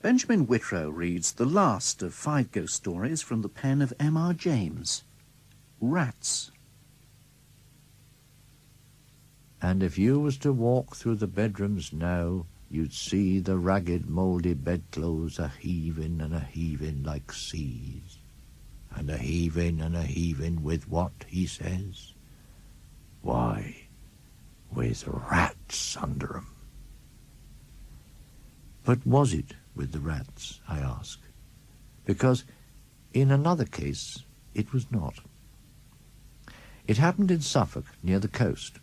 Benjamin Whitrow reads the last of 5 ghost stories from the pen of M.R. James. Rats. And if you was to walk through the bedrooms now, you'd see the ragged, mouldy bedclothes a-heaving and a-heaving like seas. And a-heaving with what, he says? Why, with rats under 'em. But was it with the rats, I ask? Because in another case it was not. It happened in Suffolk, near the coast,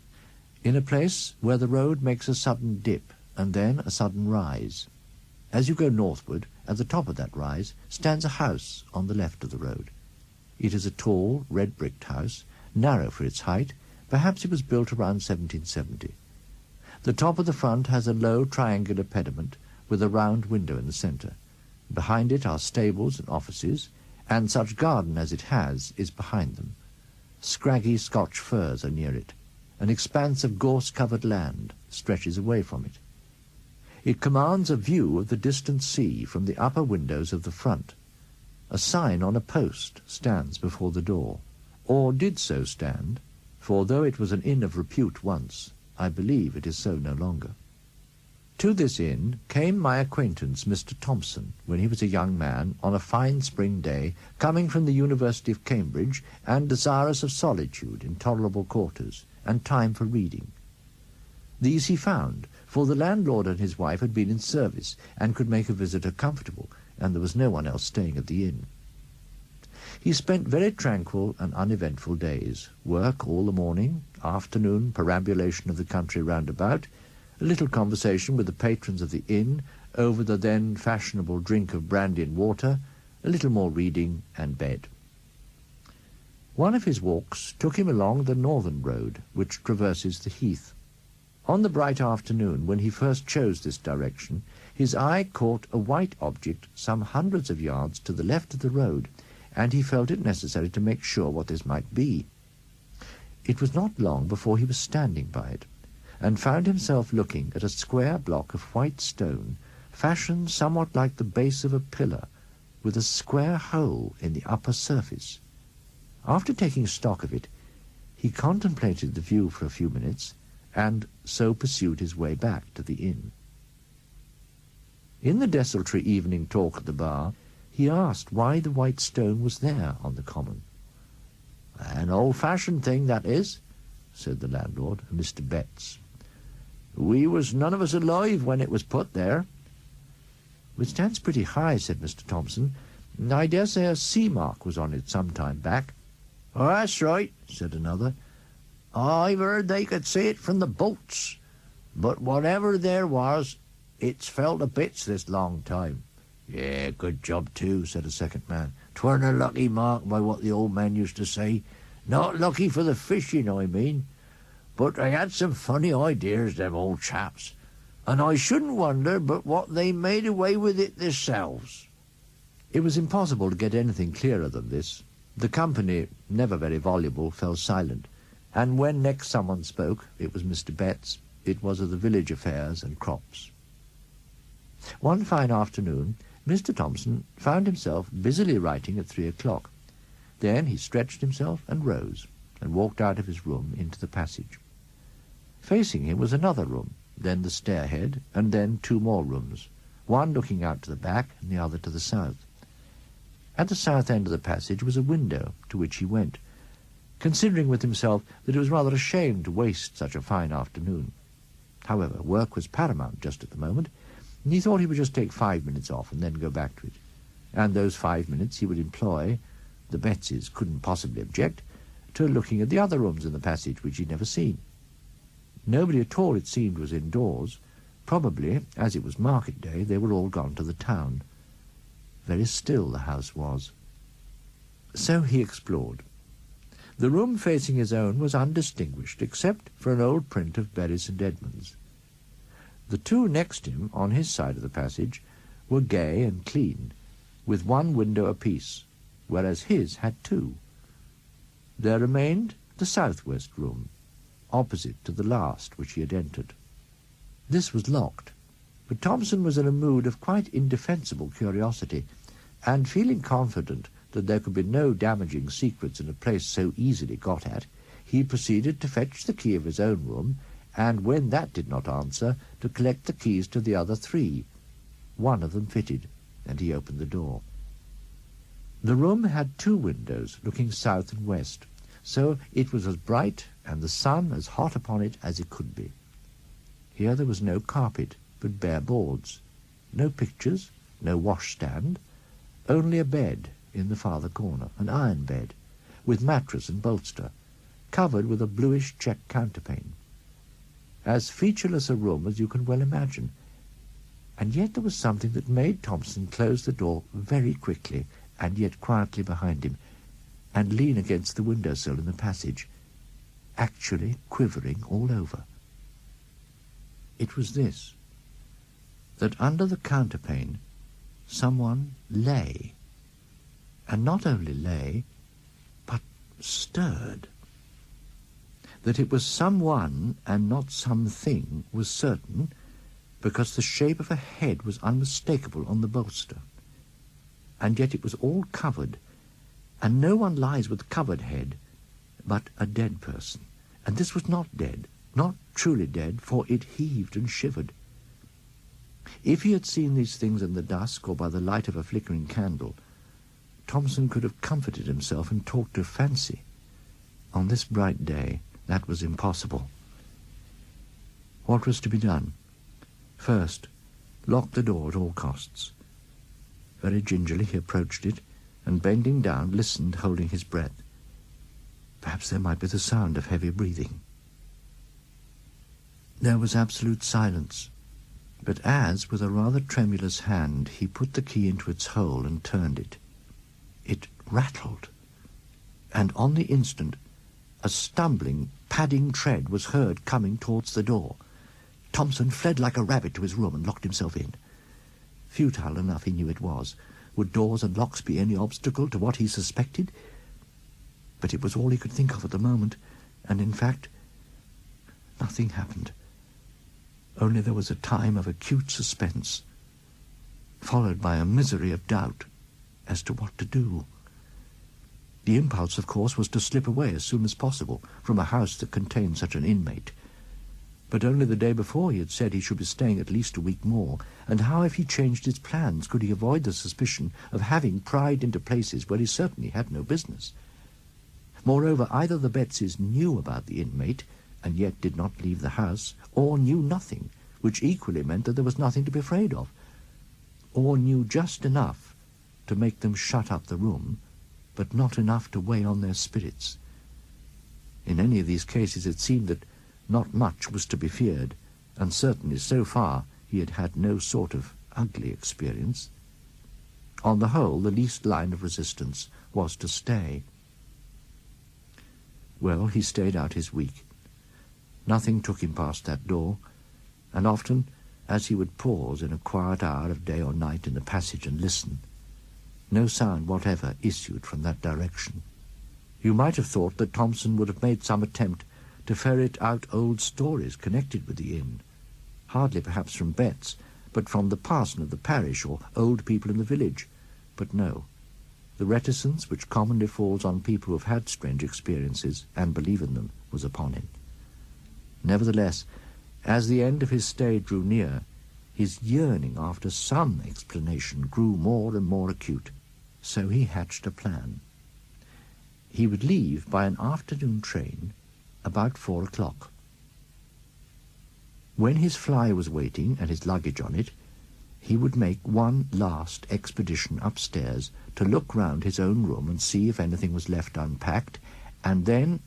in a place where the road makes a sudden dip and then a sudden rise. As you go northward, at the top of that rise stands a house on the left of the road. It is a tall, red-bricked house, narrow for its height. Perhaps it was built around 1770. The top of the front has a low triangular pediment with a round window in the centre. Behind it are stables and offices, and such garden as it has is behind them. Scraggy Scotch firs are near it. An expanse of gorse-covered land stretches away from it. It commands a view of the distant sea from the upper windows of the front. A sign on a post stands before the door, or did so stand, for though it was an inn of repute once, I believe it is so no longer. To this inn came my acquaintance Mr. Thompson when he was a young man on a fine spring day, coming from the University of Cambridge and desirous of solitude in tolerable quarters and time for reading. These he found, for the landlord and his wife had been in service and could make a visitor comfortable, and there was no one else staying at the inn. He spent very tranquil and uneventful days, work all the morning, afternoon perambulation of the country round about, a little conversation with the patrons of the inn over the then fashionable drink of brandy and water, a little more reading, and bed. One of his walks took him along the northern road, which traverses the heath. On the bright afternoon, when he first chose this direction, his eye caught a white object some hundreds of yards to the left of the road, and he felt it necessary to make sure what this might be. It was not long before he was standing by it, and found himself looking at a square block of white stone, fashioned somewhat like the base of a pillar, with a square hole in the upper surface. After taking stock of it, he contemplated the view for a few minutes, and so pursued his way back to the inn. In the desultory evening talk at the bar, he asked why the white stone was there on the common. "An old-fashioned thing, that is," said the landlord, Mr. Betts. "We was none of us alive when it was put there." "It stands pretty high," said Mr. Thompson. "I dare say a sea mark was on it some time back." "Oh, that's right," said another. "I've heard they could see it from the boats. But whatever there was, it's fell to bits this long time." "Yeah, good job too," said a second man. "'Tweren't a lucky mark by what the old man used to say. Not lucky for the fishing, I mean. But they had some funny ideas, them old chaps, and I shouldn't wonder but what they made away with it themselves." It was impossible to get anything clearer than this. The company, never very voluble, fell silent, and when next someone spoke, it was Mr. Betts. It was of the village affairs and crops. One fine afternoon, Mr. Thompson found himself busily writing at 3 o'clock. Then he stretched himself and rose, and walked out of his room into the passage. Facing him was another room, then the stairhead, and then 2 more rooms, one looking out to the back and the other to the south. At the south end of the passage was a window, to which he went, considering with himself that it was rather a shame to waste such a fine afternoon. However, work was paramount just at the moment, and he thought he would just take 5 minutes off and then go back to it. And those 5 minutes he would employ, the Bettses couldn't possibly object, to looking at the other rooms in the passage which he'd never seen. Nobody at all, it seemed, was indoors. Probably, as it was market day, they were all gone to the town. Very still the house was. So he explored. The room facing his own was undistinguished, except for an old print of Bury St. Edmunds. The 2 next him, on his side of the passage, were gay and clean, with 1 window apiece, whereas his had 2. There remained the southwest room, opposite to the last which he had entered. This was locked. But Thompson was in a mood of quite indefensible curiosity, and feeling confident that there could be no damaging secrets in a place so easily got at, he proceeded to fetch the key of his own room, and when that did not answer, to collect the keys to the other 3. One of them fitted, and he opened the door. The room had 2 windows looking south and west, so it was as bright and the sun as hot upon it as it could be. Here there was no carpet, but bare boards, no pictures, no washstand, only a bed in the farther corner, an iron bed, with mattress and bolster, covered with a bluish check counterpane. As featureless a room as you can well imagine, and yet there was something that made Thompson close the door very quickly and yet quietly behind him, and lean against the window-sill in the passage, actually quivering all over. It was this, that under the counterpane someone lay, and not only lay, but stirred. That it was someone and not something was certain, because the shape of a head was unmistakable on the bolster, and yet it was all covered, and no one lies with covered head but a dead person, and this was not dead, not truly dead, for it heaved and shivered. If he had seen these things in the dusk or by the light of a flickering candle, Thompson could have comforted himself and talked of fancy. On this bright day, that was impossible. What was to be done? First, lock the door at all costs. Very gingerly he approached it, and bending down, listened, holding his breath. Perhaps there might be the sound of heavy breathing. There was absolute silence, but as, with a rather tremulous hand, he put the key into its hole and turned it, it rattled, and on the instant a stumbling, padding tread was heard coming towards the door. Thompson fled like a rabbit to his room and locked himself in. Futile enough he knew it was. Would doors and locks be any obstacle to what he suspected? But it was all he could think of at the moment, and in fact, nothing happened. Only there was a time of acute suspense, followed by a misery of doubt as to what to do. The impulse, of course, was to slip away as soon as possible from a house that contained such an inmate. But only the day before he had said he should be staying at least a week more, and how, if he changed his plans, could he avoid the suspicion of having pried into places where he certainly had no business? Moreover, either the Betseys knew about the inmate, and yet did not leave the house, or knew nothing, which equally meant that there was nothing to be afraid of, or knew just enough to make them shut up the room, but not enough to weigh on their spirits. In any of these cases it seemed that not much was to be feared, and certainly so far he had had no sort of ugly experience. On the whole, the least line of resistance was to stay. Well, he stayed out his week. Nothing took him past that door, and often, as he would pause in a quiet hour of day or night in the passage and listen, no sound whatever issued from that direction. You might have thought that Thompson would have made some attempt to ferret out old stories connected with the inn, hardly perhaps from Betts, but from the parson of the parish or old people in the village. But no, the reticence which commonly falls on people who have had strange experiences and believe in them was upon him. Nevertheless, as the end of his stay drew near, his yearning after some explanation grew more and more acute. So he hatched a plan. He would leave by an afternoon train about 4 o'clock. When his fly was waiting and his luggage on it, he would make one last expedition upstairs to look round his own room and see if anything was left unpacked, and then,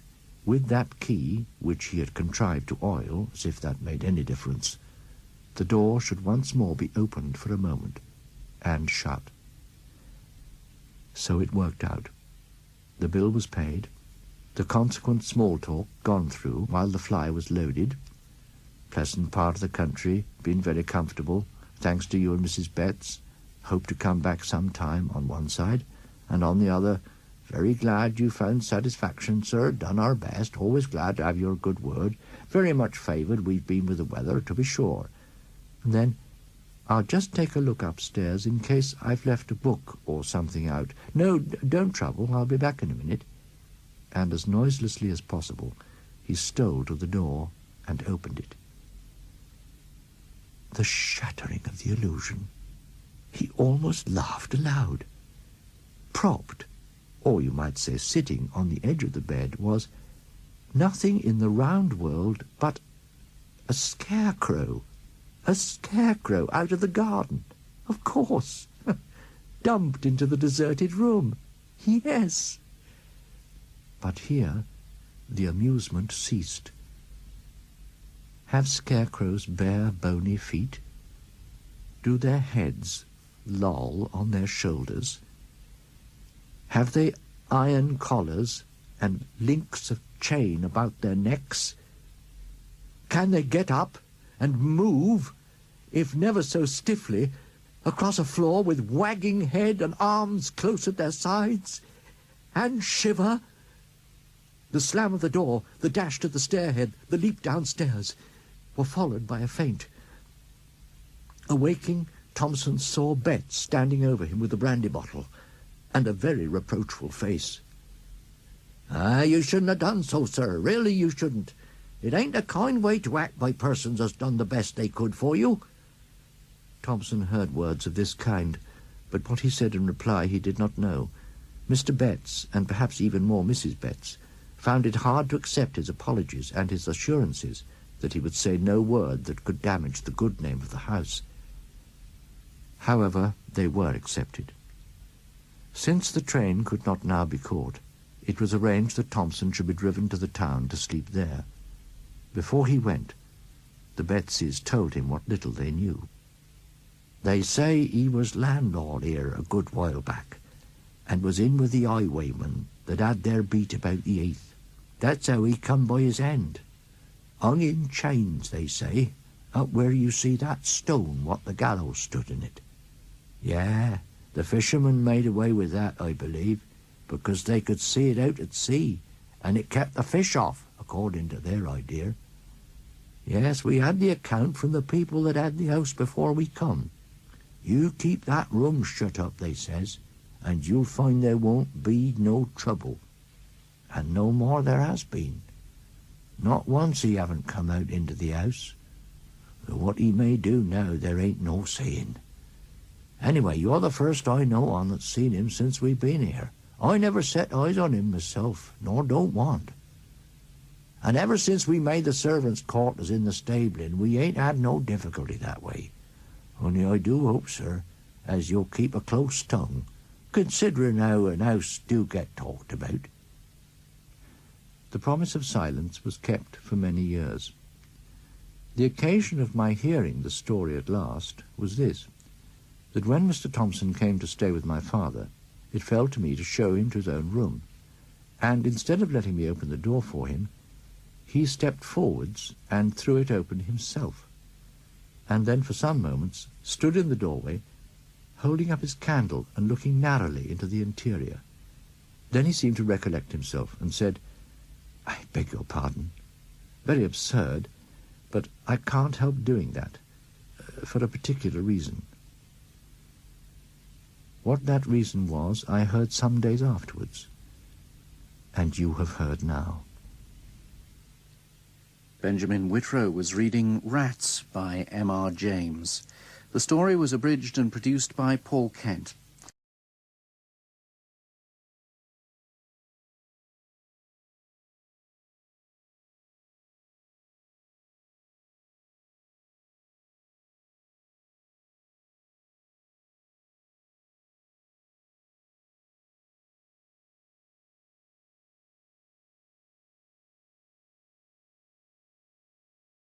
with that key, which he had contrived to oil, as if that made any difference, the door should once more be opened for a moment and shut. So it worked out. The bill was paid, the consequent small talk gone through while the fly was loaded. Pleasant part of the country, been very comfortable, thanks to you and Mrs. Betts. Hope to come back some time, on one side, and on the other, very glad you found satisfaction, sir, done our best, always glad to have your good word, very much favoured we've been with the weather, to be sure. And then, I'll just take a look upstairs in case I've left a book or something out. No, don't trouble, I'll be back in a minute. And as noiselessly as possible, he stole to the door and opened it. The shattering of the illusion. He almost laughed aloud. Propped, or you might say sitting on the edge of the bed, was nothing in the round world but a scarecrow. A scarecrow out of the garden, of course. Dumped into the deserted room. Yes. But here the amusement ceased. Have scarecrows bare, bony feet? Do their heads loll on their shoulders? Have they iron collars and links of chain about their necks? Can they get up and move, if never so stiffly, across a floor with wagging head and arms close at their sides, and shiver? The slam of the door, the dash to the stairhead, the leap downstairs, were followed by a faint. Awaking, Thompson saw Betts standing over him with a brandy bottle, and a very reproachful face. You shouldn't have done so, sir. Really, you shouldn't. It ain't a kind way to act by persons as done the best they could for you." Thompson heard words of this kind, but what he said in reply he did not know. Mr. Betts, and perhaps even more Mrs. Betts, found it hard to accept his apologies and his assurances that he would say no word that could damage the good name of the house. However, they were accepted. Since the train could not now be caught, it was arranged that Thompson should be driven to the town to sleep there. Before he went, the Bettses told him what little they knew. "They say he was landlord here a good while back, and was in with the highwaymen that had their beat about the 8th. That's how he come by his end. Hung in chains, they say, up where you see that stone what the gallows stood in it. Yeah, the fishermen made away with that, I believe, because they could see it out at sea, and it kept the fish off, according to their idea. Yes, we had the account from the people that had the house before we come. You keep that room shut up, they says, and you'll find there won't be no trouble. And no more there has been. Not once he haven't come out into the house. Though what he may do now there ain't no saying. Anyway, you're the first I know on that's seen him since we've been here. I never set eyes on him myself, nor don't want. And ever since we made the servants' quarters in the stabling, we ain't had no difficulty that way. Only I do hope, sir, as you'll keep a close tongue, considering how an house do get talked about." The promise of silence was kept for many years. The occasion of my hearing the story at last was this, that when Mr. Thompson came to stay with my father, it fell to me to show him to his own room, and instead of letting me open the door for him, he stepped forwards and threw it open himself, and then for some moments stood in the doorway, holding up his candle and looking narrowly into the interior. Then he seemed to recollect himself and said, "I beg your pardon. Very absurd, but I can't help doing that, for a particular reason." What that reason was I heard some days afterwards, and you have heard now. Benjamin Whitrow was reading Rats by M.R. James. The story was abridged and produced by Paul Kent.